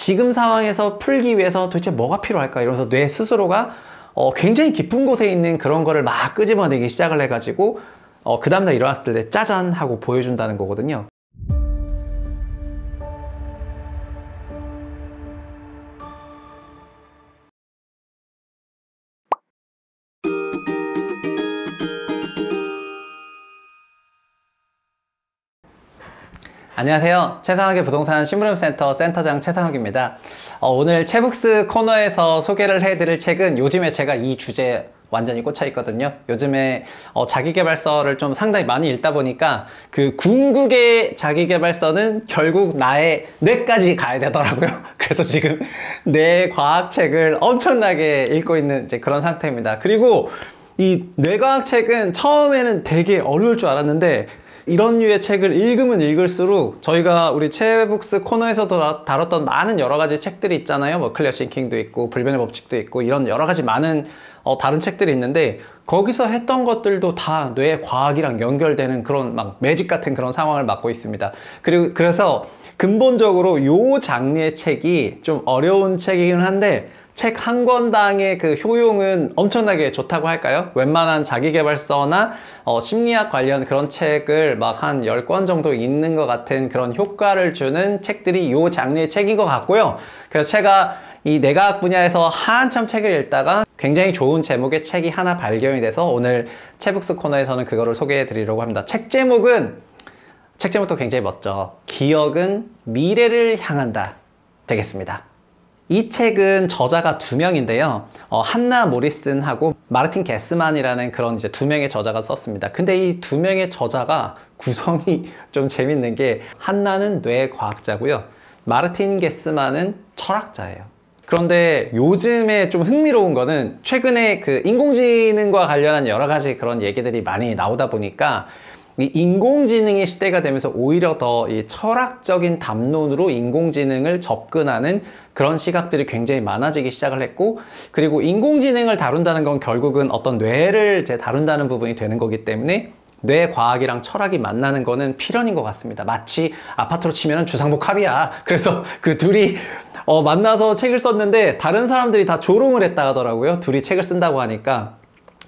지금 상황에서 풀기 위해서 도대체 뭐가 필요할까 이러면서 뇌 스스로가 굉장히 깊은 곳에 있는 그런 거를 막 끄집어내기 시작을 해가지고 그 다음날 일어났을 때 짜잔 하고 보여준다는 거거든요. 안녕하세요. 최상욱의 부동산 신부름센터 센터장 최상욱입니다. 오늘 채북스 코너에서 소개를 해드릴 책은 요즘에 제가 이 주제에 완전히 꽂혀 있거든요. 요즘에 자기계발서를 좀 상당히 많이 읽다 보니까 그 궁극의 자기계발서는 결국 나의 뇌까지 가야 되더라고요. 그래서 지금 뇌과학책을 엄청나게 읽고 있는 이제 그런 상태입니다. 그리고 이 뇌과학책은 처음에는 되게 어려울 줄 알았는데 이런 류의 책을 읽으면 읽을수록 저희가 우리 채북스 코너에서도 다뤘던 많은 여러 가지 책들이 있잖아요. 뭐 클리어 싱킹도 있고 불변의 법칙도 있고 이런 여러 가지 많은 다른 책들이 있는데 거기서 했던 것들도 다 뇌 과학이랑 연결되는 그런 막 매직 같은 그런 상황을 맞고 있습니다. 그래서 근본적으로 요 장르의 책이 좀 어려운 책이긴 한데 책 한 권당의 그 효용은 엄청나게 좋다고 할까요? 웬만한 자기계발서나 심리학 관련 그런 책을 막 한 10권 정도 읽는 것 같은 그런 효과를 주는 책들이 요 장르의 책인 것 같고요. 그래서 제가 이 뇌과학 분야에서 한참 책을 읽다가 굉장히 좋은 제목의 책이 하나 발견이 돼서 오늘 채북스 코너에서는 그거를 소개해 드리려고 합니다. 책 제목도 굉장히 멋져. 기억은 미래를 향한다 되겠습니다. 이 책은 저자가 두 명인데요. 한나 모리슨하고 마르틴 게스만이라는 그런 이제 두 명의 저자가 썼습니다. 근데 이 두 명의 저자가 구성이 좀 재밌는 게 한나는 뇌과학자고요. 마르틴 게스만은 철학자예요. 그런데 요즘에 좀 흥미로운 거는 최근에 그 인공지능과 관련한 여러 가지 그런 얘기들이 많이 나오다 보니까 이 인공지능의 시대가 되면서 오히려 더 이 철학적인 담론으로 인공지능을 접근하는 그런 시각들이 굉장히 많아지기 시작을 했고, 그리고 인공지능을 다룬다는 건 결국은 어떤 뇌를 다룬다는 부분이 되는 거기 때문에 뇌과학이랑 철학이 만나는 거는 필연인 것 같습니다. 마치 아파트로 치면 주상복 합이야. 그래서 그 둘이 만나서 책을 썼는데 다른 사람들이 다 조롱을 했다 하더라고요. 둘이 책을 쓴다고 하니까.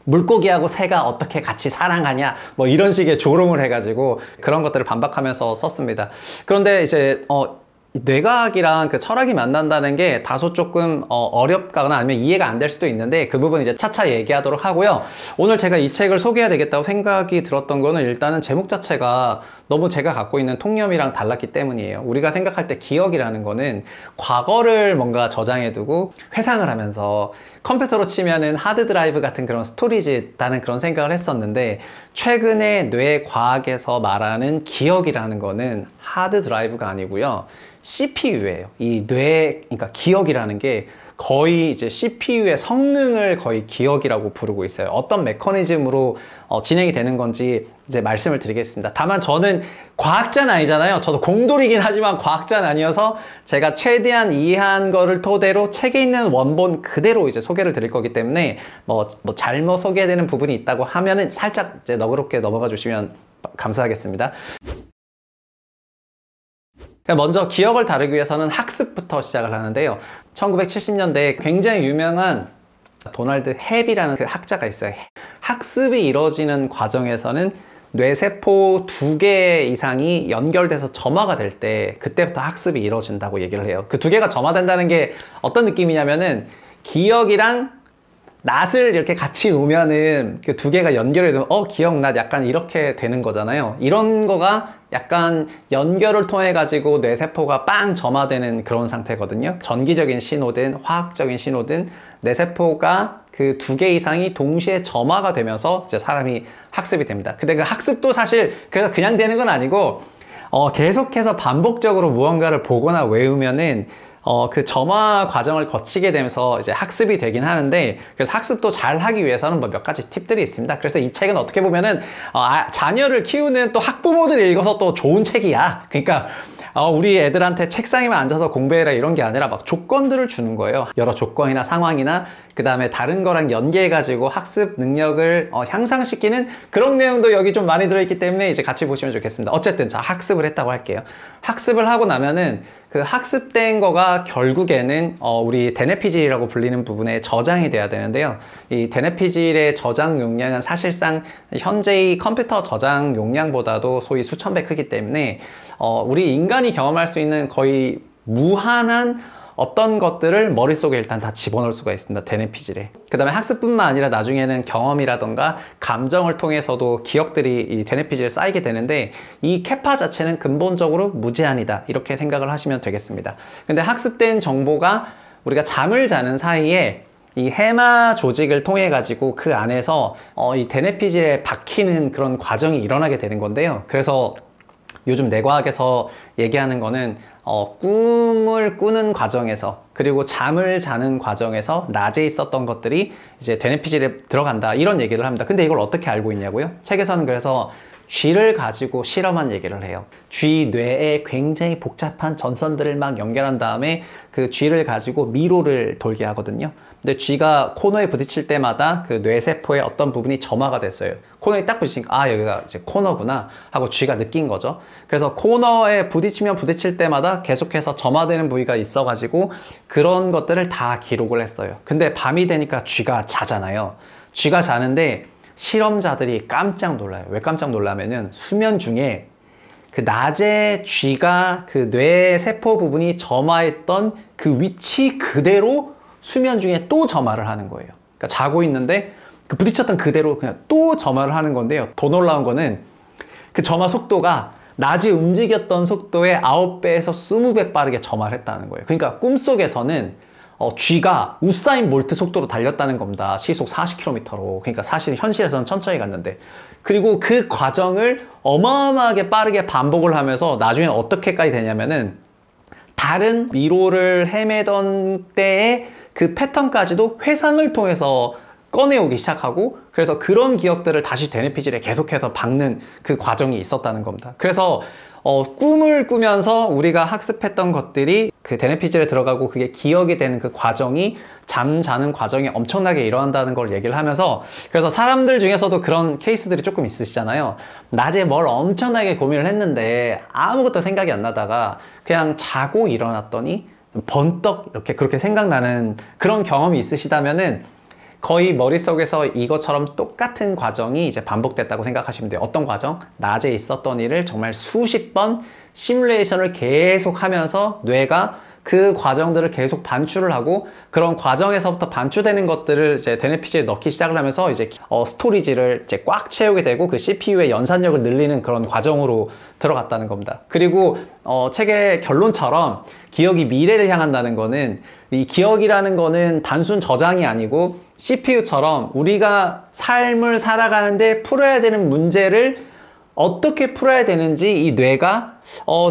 물고기하고 새가 어떻게 같이 사랑하냐 뭐 이런 식의 조롱을 해가지고 그런 것들을 반박하면서 썼습니다. 그런데 이제 뇌과학이랑 그 철학이 만난다는 게 다소 조금 어렵거나 아니면 이해가 안 될 수도 있는데 그 부분 이제 차차 얘기하도록 하고요. 오늘 제가 이 책을 소개해야 되겠다고 생각이 들었던 거는 일단은 제목 자체가 너무 제가 갖고 있는 통념이랑 달랐기 때문이에요. 우리가 생각할 때 기억이라는 거는 과거를 뭔가 저장해 두고 회상을 하면서 컴퓨터로 치면은 하드 드라이브 같은 그런 스토리지라는 그런 생각을 했었는데 최근에 뇌과학에서 말하는 기억이라는 거는 하드 드라이브가 아니고요. CPU예요. 그러니까 기억이라는 게 거의 이제 CPU의 성능을 거의 기억이라고 부르고 있어요. 어떤 메커니즘으로 진행이 되는 건지 이제 말씀을 드리겠습니다. 다만 저는 과학자는 아니잖아요. 저도 공돌이긴 하지만 과학자는 아니어서 제가 최대한 이해한 거를 토대로 책에 있는 원본 그대로 이제 소개를 드릴 거기 때문에 뭐 잘못 소개되는 부분이 있다고 하면은 살짝 이제 너그럽게 넘어가 주시면 감사하겠습니다. 먼저 기억을 다루기 위해서는 학습부터 시작을 하는데요. 1970년대에 굉장히 유명한 도널드 헵이라는 그 학자가 있어요. 학습이 이루어지는 과정에서는 뇌세포 2개 이상이 연결돼서 점화가 될 때 그때부터 학습이 이루어진다고 얘기를 해요. 그 2개가 점화된다는 게 어떤 느낌이냐면은 기억이랑 낫을 이렇게 같이 놓으면은 그 2개가 연결이 되면 기억낫 약간 이렇게 되는 거잖아요. 이런 거가 약간 연결을 통해 가지고 뇌세포가 빵 점화되는 그런 상태거든요. 전기적인 신호든 화학적인 신호든 뇌세포가 그 2개 이상이 동시에 점화가 되면서 이제 사람이 학습이 됩니다. 근데 그 학습도 사실 그래서 그냥 되는 건 아니고 계속해서 반복적으로 무언가를 보거나 외우면은 그 점화 과정을 거치게 되면서 이제 학습이 되긴 하는데, 그래서 학습도 잘 하기 위해서는 뭐 몇 가지 팁들이 있습니다. 그래서 이 책은 어떻게 보면은 자녀를 키우는 또 학부모들이 읽어서 또 좋은 책이야. 그러니까 우리 애들한테 책상에만 앉아서 공부해라 이런 게 아니라 막 조건들을 주는 거예요. 여러 조건이나 상황이나 그 다음에 다른 거랑 연계해 가지고 학습 능력을 향상시키는 그런 내용도 여기 좀 많이 들어있기 때문에 이제 같이 보시면 좋겠습니다. 어쨌든 자, 학습을 했다고 할게요. 학습을 하고 나면은 그 학습된 거가 결국에는 우리 대뇌피질이라고 불리는 부분에 저장이 돼야 되는데요. 이 대뇌피질의 저장 용량은 사실상 현재의 컴퓨터 저장 용량보다도 소위 수천 배 크기 때문에 우리 인간이 경험할 수 있는 거의 무한한 어떤 것들을 머릿속에 일단 다 집어넣을 수가 있습니다. 대뇌피질에. 그 다음에 학습뿐만 아니라 나중에는 경험이라던가 감정을 통해서도 기억들이 이 대뇌피질에 쌓이게 되는데 이 캐파 자체는 근본적으로 무제한이다. 이렇게 생각을 하시면 되겠습니다. 근데 학습된 정보가 우리가 잠을 자는 사이에 이 해마 조직을 통해 가지고 그 안에서 이 대뇌피질에 박히는 그런 과정이 일어나게 되는 건데요. 그래서 요즘 뇌과학에서 얘기하는 거는 꿈을 꾸는 과정에서 그리고 잠을 자는 과정에서 낮에 있었던 것들이 이제 대뇌피질에 들어간다 이런 얘기를 합니다. 근데 이걸 어떻게 알고 있냐고요? 책에서는 그래서 쥐를 가지고 실험한 얘기를 해요. 쥐 뇌에 굉장히 복잡한 전선들을 막 연결한 다음에 그 쥐를 가지고 미로를 돌게 하거든요. 근데 쥐가 코너에 부딪힐 때마다 그 뇌세포의 어떤 부분이 점화가 됐어요. 코너에 딱 부딪히니까 아 여기가 이제 코너구나 하고 쥐가 느낀 거죠. 그래서 코너에 부딪히면 부딪힐 때마다 계속해서 점화되는 부위가 있어 가지고 그런 것들을 다 기록을 했어요. 근데 밤이 되니까 쥐가 자잖아요. 쥐가 자는데 실험자들이 깜짝 놀라요. 왜 깜짝 놀라면은 수면 중에 그 낮에 쥐가 그 뇌세포 부분이 점화했던 그 위치 그대로 수면 중에 또 점화를 하는 거예요. 그러니까 자고 있는데 그 부딪혔던 그대로 그냥 또 점화를 하는 건데요. 더 놀라운 거는 그 점화 속도가 낮에 움직였던 속도의 9배에서 20배 빠르게 점화를 했다는 거예요. 그러니까 꿈속에서는 쥐가 우사인 볼트 속도로 달렸다는 겁니다. 시속 40km로. 그러니까 사실 현실에서는 천천히 갔는데. 그리고 그 과정을 어마어마하게 빠르게 반복을 하면서 나중에 어떻게까지 되냐면은 다른 미로를 헤매던 때의 그 패턴까지도 회상을 통해서 꺼내오기 시작하고 그래서 그런 기억들을 다시 대뇌피질에 계속해서 박는 그 과정이 있었다는 겁니다. 그래서 꿈을 꾸면서 우리가 학습했던 것들이 그 대뇌피질에 들어가고 그게 기억이 되는 그 과정이 잠자는 과정이 엄청나게 일어난다는 걸 얘기를 하면서 그래서 사람들 중에서도 그런 케이스들이 조금 있으시잖아요. 낮에 뭘 엄청나게 고민을 했는데 아무것도 생각이 안 나다가 그냥 자고 일어났더니 번떡 이렇게 그렇게 생각나는 그런 경험이 있으시다면은 거의 머릿속에서 이것처럼 똑같은 과정이 이제 반복됐다고 생각하시면 돼요. 어떤 과정? 낮에 있었던 일을 정말 수십 번 시뮬레이션을 계속 하면서 뇌가 그 과정들을 계속 반추를 하고 그런 과정에서부터 반추되는 것들을 이제 대뇌피질에 넣기 시작을 하면서 이제 스토리지를 이제 꽉 채우게 되고 그 CPU의 연산력을 늘리는 그런 과정으로 들어갔다는 겁니다. 그리고 책의 결론처럼 기억이 미래를 향한다는 거는 이 기억이라는 거는 단순 저장이 아니고 CPU처럼 우리가 삶을 살아가는데 풀어야 되는 문제를 어떻게 풀어야 되는지 이 뇌가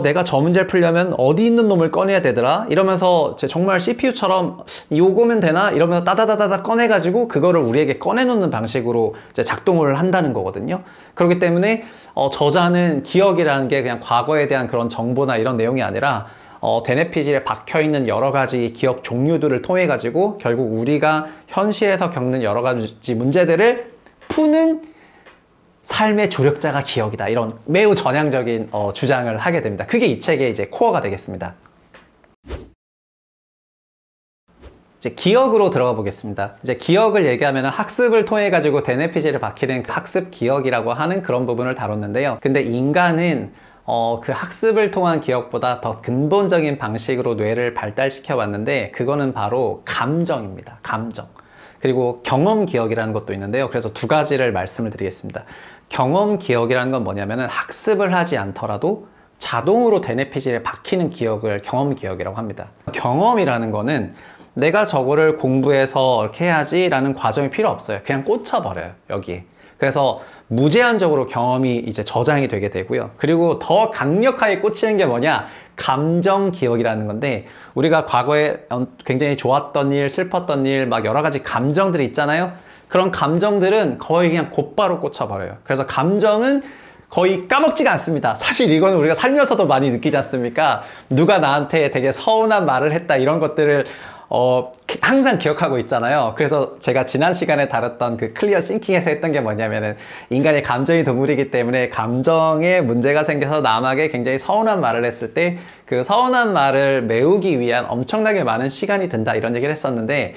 내가 저 문제를 풀려면 어디 있는 놈을 꺼내야 되더라 이러면서 정말 CPU처럼 요거면 되나 이러면서 따다다다다 꺼내가지고 그거를 우리에게 꺼내놓는 방식으로 이제 작동을 한다는 거거든요. 그렇기 때문에 저자는 기억이라는 게 그냥 과거에 대한 그런 정보나 이런 내용이 아니라 대뇌피질에 박혀있는 여러 가지 기억 종류들을 통해 가지고 결국 우리가 현실에서 겪는 여러 가지 문제들을 푸는 삶의 조력자가 기억이다. 이런 매우 전향적인 주장을 하게 됩니다. 그게 이 책의 이제 코어가 되겠습니다. 이제 기억으로 들어가 보겠습니다. 이제 기억을 얘기하면 학습을 통해 가지고 대뇌피질에 박히는 학습 기억이라고 하는 그런 부분을 다뤘는데요. 근데 인간은 그 학습을 통한 기억보다 더 근본적인 방식으로 뇌를 발달시켜 왔는데 그거는 바로 감정입니다. 감정. 그리고 경험 기억이라는 것도 있는데요. 그래서 두 가지를 말씀을 드리겠습니다. 경험 기억이라는 건 뭐냐면은 학습을 하지 않더라도 자동으로 대뇌피질에 박히는 기억을 경험 기억이라고 합니다. 경험이라는 거는 내가 저거를 공부해서 이렇게 해야지 라는 과정이 필요 없어요. 그냥 꽂혀버려요, 여기에. 그래서 무제한적으로 경험이 이제 저장이 되게 되고요. 그리고 더 강력하게 꽂히는 게 뭐냐? 감정 기억이라는 건데 우리가 과거에 굉장히 좋았던 일, 슬펐던 일, 막 여러 가지 감정들이 있잖아요. 그런 감정들은 거의 그냥 곧바로 꽂혀버려요. 그래서 감정은 거의 까먹지가 않습니다. 사실 이거는 우리가 살면서도 많이 느끼지 않습니까? 누가 나한테 되게 서운한 말을 했다 이런 것들을 항상 기억하고 있잖아요. 그래서 제가 지난 시간에 다뤘던 그 클리어 싱킹에서 했던 게 뭐냐면은 인간이 감정이 동물이기 때문에 감정에 문제가 생겨서 남에게 굉장히 서운한 말을 했을 때 그 서운한 말을 메우기 위한 엄청나게 많은 시간이 든다 이런 얘기를 했었는데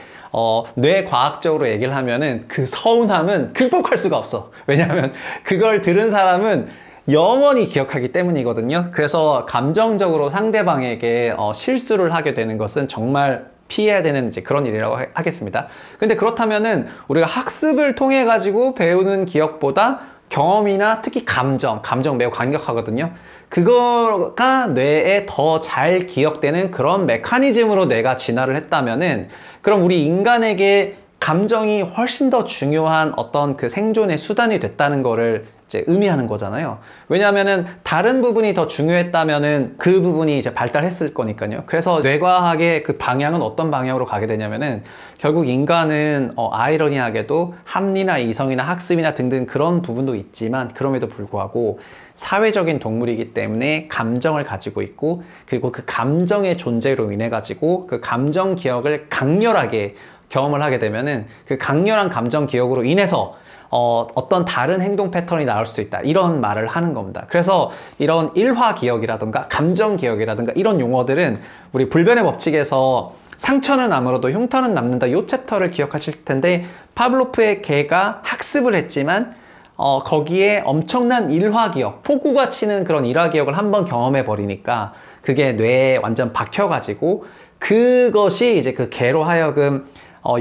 뇌과학적으로 얘기를 하면은 그 서운함은 극복할 수가 없어. 왜냐하면 그걸 들은 사람은 영원히 기억하기 때문이거든요. 그래서 감정적으로 상대방에게 실수를 하게 되는 것은 정말 피해야 되는 이제 그런 일이라고 하겠습니다. 근데 그렇다면은 우리가 학습을 통해 가지고 배우는 기억보다 경험이나 특히 감정 매우 강력하거든요. 그거가 뇌에 더 잘 기억되는 그런 메커니즘으로 뇌가 진화를 했다면은 그럼 우리 인간에게 감정이 훨씬 더 중요한 어떤 그 생존의 수단이 됐다는 거를 이제 의미하는 거잖아요. 왜냐하면은 다른 부분이 더 중요했다면은 그 부분이 이제 발달했을 거니까요. 그래서 뇌과학의 그 방향은 어떤 방향으로 가게 되냐면은 결국 인간은 아이러니하게도 합리나 이성이나 학습이나 등등 그런 부분도 있지만 그럼에도 불구하고 사회적인 동물이기 때문에 감정을 가지고 있고 그리고 그 감정의 존재로 인해 가지고 그 감정 기억을 강렬하게 경험을 하게 되면은 그 강렬한 감정 기억으로 인해서 어떤 다른 행동 패턴이 나올 수도 있다 이런 말을 하는 겁니다. 그래서 이런 일화 기억이라든가 감정 기억이라든가 이런 용어들은 우리 불변의 법칙에서 상처는 남으로도 흉터는 남는다 이 챕터를 기억하실 텐데 파블로프의 개가 학습을 했지만 거기에 엄청난 일화 기억, 폭우가 치는 그런 일화 기억을 한번 경험해 버리니까 그게 뇌에 완전 박혀 가지고 그것이 이제 그 개로 하여금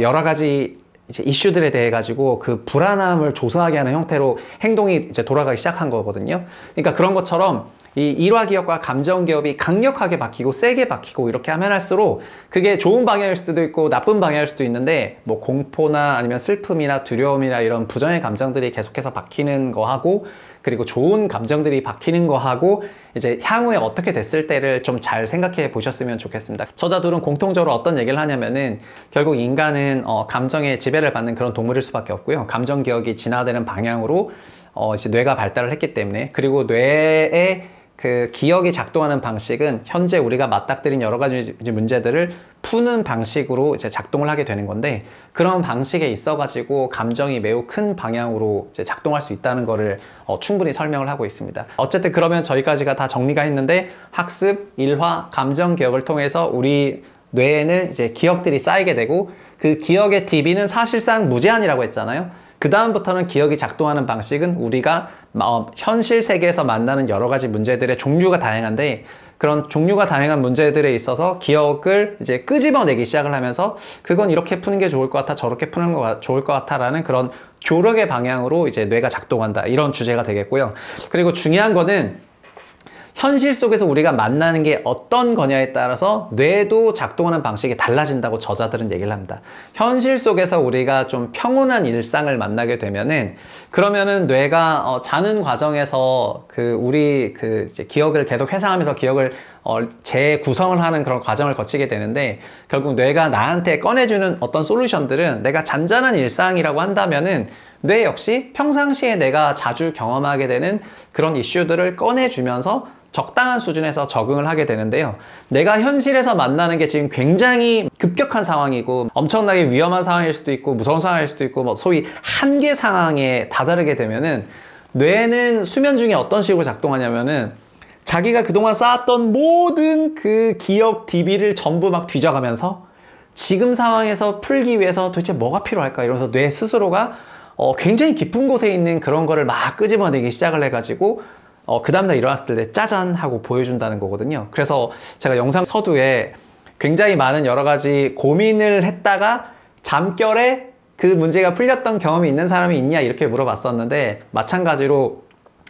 여러 가지 이제 이슈들에 대해 가지고 그 불안함을 조성하게 하는 형태로 행동이 이제 돌아가기 시작한 거거든요. 그러니까 그런 것처럼 이 일화 기억과 감정 기억이 강력하게 박히고 세게 박히고 이렇게 하면 할수록 그게 좋은 방향일 수도 있고 나쁜 방향일 수도 있는데 뭐 공포나 아니면 슬픔이나 두려움이나 이런 부정의 감정들이 계속해서 박히는 거하고 그리고 좋은 감정들이 박히는 거하고 이제 향후에 어떻게 됐을 때를 좀 잘 생각해 보셨으면 좋겠습니다. 저자들은 공통적으로 어떤 얘기를 하냐면은 결국 인간은 감정에 지배를 받는 그런 동물일 수밖에 없고요. 감정 기억이 진화되는 방향으로 이제 뇌가 발달을 했기 때문에 그리고 뇌의 그 기억이 작동하는 방식은 현재 우리가 맞닥뜨린 여러 가지 문제들을 푸는 방식으로 이제 작동을 하게 되는 건데 그런 방식에 있어 가지고 감정이 매우 큰 방향으로 이제 작동할 수 있다는 거를 충분히 설명을 하고 있습니다. 어쨌든 그러면 저희까지가 다 정리가 했는데 학습, 일화, 감정 기억을 통해서 우리 뇌에는 이제 기억들이 쌓이게 되고 그 기억의 DB는 사실상 무제한이라고 했잖아요. 그 다음부터는 기억이 작동하는 방식은 우리가 현실 세계에서 만나는 여러 가지 문제들의 종류가 다양한데 그런 종류가 다양한 문제들에 있어서 기억을 이제 끄집어내기 시작을 하면서 그건 이렇게 푸는 게 좋을 것 같아 저렇게 푸는 게 좋을 것 같아 라는 그런 조력의 방향으로 이제 뇌가 작동한다 이런 주제가 되겠고요. 그리고 중요한 거는 현실 속에서 우리가 만나는 게 어떤 거냐에 따라서 뇌도 작동하는 방식이 달라진다고 저자들은 얘기를 합니다. 현실 속에서 우리가 좀 평온한 일상을 만나게 되면은 그러면은 뇌가 자는 과정에서 우리 이제 기억을 계속 회상하면서 기억을 재구성을 하는 그런 과정을 거치게 되는데 결국 뇌가 나한테 꺼내주는 어떤 솔루션들은 내가 잔잔한 일상이라고 한다면은 뇌 역시 평상시에 내가 자주 경험하게 되는 그런 이슈들을 꺼내주면서 적당한 수준에서 적응을 하게 되는데요. 내가 현실에서 만나는 게 지금 굉장히 급격한 상황이고 엄청나게 위험한 상황일 수도 있고 무서운 상황일 수도 있고 뭐 소위 한계 상황에 다다르게 되면은 뇌는 수면 중에 어떤 식으로 작동하냐면은 자기가 그동안 쌓았던 모든 그 기억 DB를 전부 막 뒤져가면서 지금 상황에서 풀기 위해서 도대체 뭐가 필요할까 이러면서 뇌 스스로가 굉장히 깊은 곳에 있는 그런 거를 막 끄집어내기 시작을 해가지고 그 다음날 일어났을 때 짜잔 하고 보여준다는 거거든요. 그래서 제가 영상 서두에 굉장히 많은 여러 가지 고민을 했다가 잠결에 그 문제가 풀렸던 경험이 있는 사람이 있냐 이렇게 물어봤었는데 마찬가지로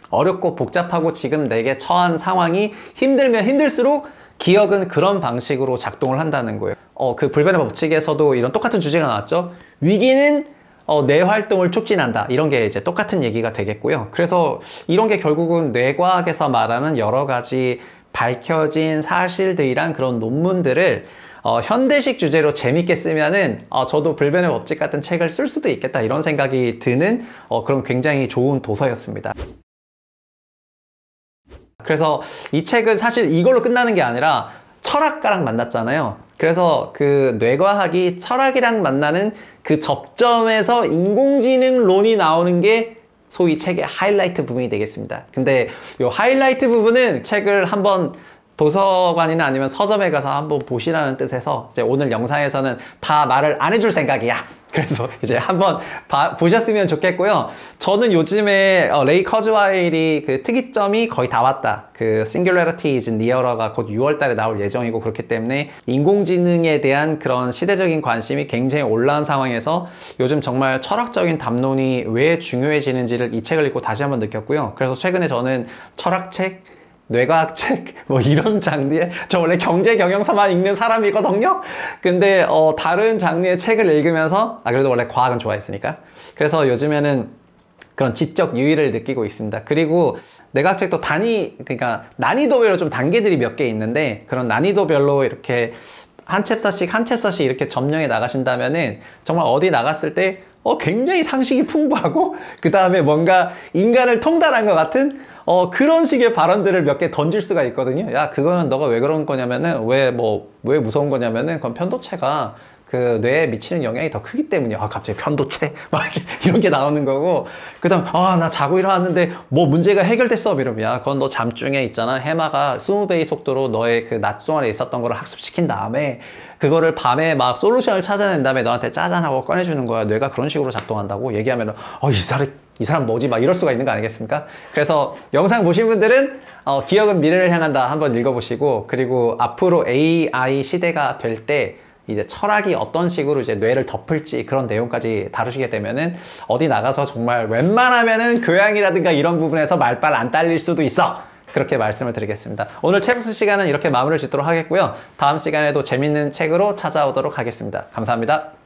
어렵고 복잡하고 지금 내게 처한 상황이 힘들면 힘들수록 기억은 그런 방식으로 작동을 한다는 거예요. 그 불변의 법칙에서도 이런 똑같은 주제가 나왔죠. 위기는 뇌 활동을 촉진한다 이런 게 이제 똑같은 얘기가 되겠고요. 그래서 이런 게 결국은 뇌과학에서 말하는 여러 가지 밝혀진 사실들이란 그런 논문들을 현대식 주제로 재밌게 쓰면은 저도 불변의 법칙 같은 책을 쓸 수도 있겠다 이런 생각이 드는 그런 굉장히 좋은 도서였습니다. 그래서 이 책은 사실 이걸로 끝나는 게 아니라 철학가랑 만났잖아요. 그래서 그 뇌과학이 철학이랑 만나는 그 접점에서 인공지능론이 나오는 게 소위 책의 하이라이트 부분이 되겠습니다. 근데 이 하이라이트 부분은 책을 한번 도서관이나 아니면 서점에 가서 한번 보시라는 뜻에서 이제 오늘 영상에서는 다 말을 안 해줄 생각이야. 그래서 이제 한번 보셨으면 좋겠고요. 저는 요즘에 레이 커즈와일이 그 특이점이 거의 다 왔다. 그 Singularity is Nearer가 곧 6월 달에 나올 예정이고 그렇기 때문에 인공지능에 대한 그런 시대적인 관심이 굉장히 올라온 상황에서 요즘 정말 철학적인 담론이 왜 중요해지는지를 이 책을 읽고 다시 한번 느꼈고요. 그래서 최근에 저는 철학책, 뇌과학책 뭐 이런 장르에 저 원래 경제 경영서만 읽는 사람이거든요. 근데 다른 장르의 책을 읽으면서 그래도 원래 과학은 좋아했으니까 그래서 요즘에는 그런 지적 유의를 느끼고 있습니다. 그리고 뇌과학책도 그러니까 난이도별로 좀 단계들이 몇 개 있는데 그런 난이도별로 이렇게 한 챕터씩 이렇게 점령해 나가신다면은 정말 어디 나갔을 때 굉장히 상식이 풍부하고 그 다음에 뭔가 인간을 통달한 것 같은 그런 식의 발언들을 몇 개 던질 수가 있거든요. 야, 그거는 너가 왜 그런 거냐면은, 왜 무서운 거냐면은, 그건 편도체가 그 뇌에 미치는 영향이 더 크기 때문이야. 갑자기 편도체? 막 이런 게 나오는 거고. 그 다음, 나 자고 일어났는데 뭐 문제가 해결됐어. 이러면, 야, 그건 너 잠중에 있잖아. 해마가 20배의 속도로 너의 그 낮 동안에 있었던 거를 학습시킨 다음에, 그거를 밤에 막 솔루션을 찾아낸 다음에 너한테 짜잔하고 꺼내주는 거야. 뇌가 그런 식으로 작동한다고 얘기하면은, 이 사람 뭐지? 막 이럴 수가 있는 거 아니겠습니까? 그래서 영상 보신 분들은 기억은 미래를 향한다 한번 읽어보시고 그리고 앞으로 AI 시대가 될 때 이제 철학이 어떤 식으로 이제 뇌를 덮을지 그런 내용까지 다루시게 되면은 어디 나가서 정말 웬만하면은 교양이라든가 이런 부분에서 말빨 안 딸릴 수도 있어. 그렇게 말씀을 드리겠습니다. 오늘 책북스 시간은 이렇게 마무리를 짓도록 하겠고요. 다음 시간에도 재밌는 책으로 찾아오도록 하겠습니다. 감사합니다.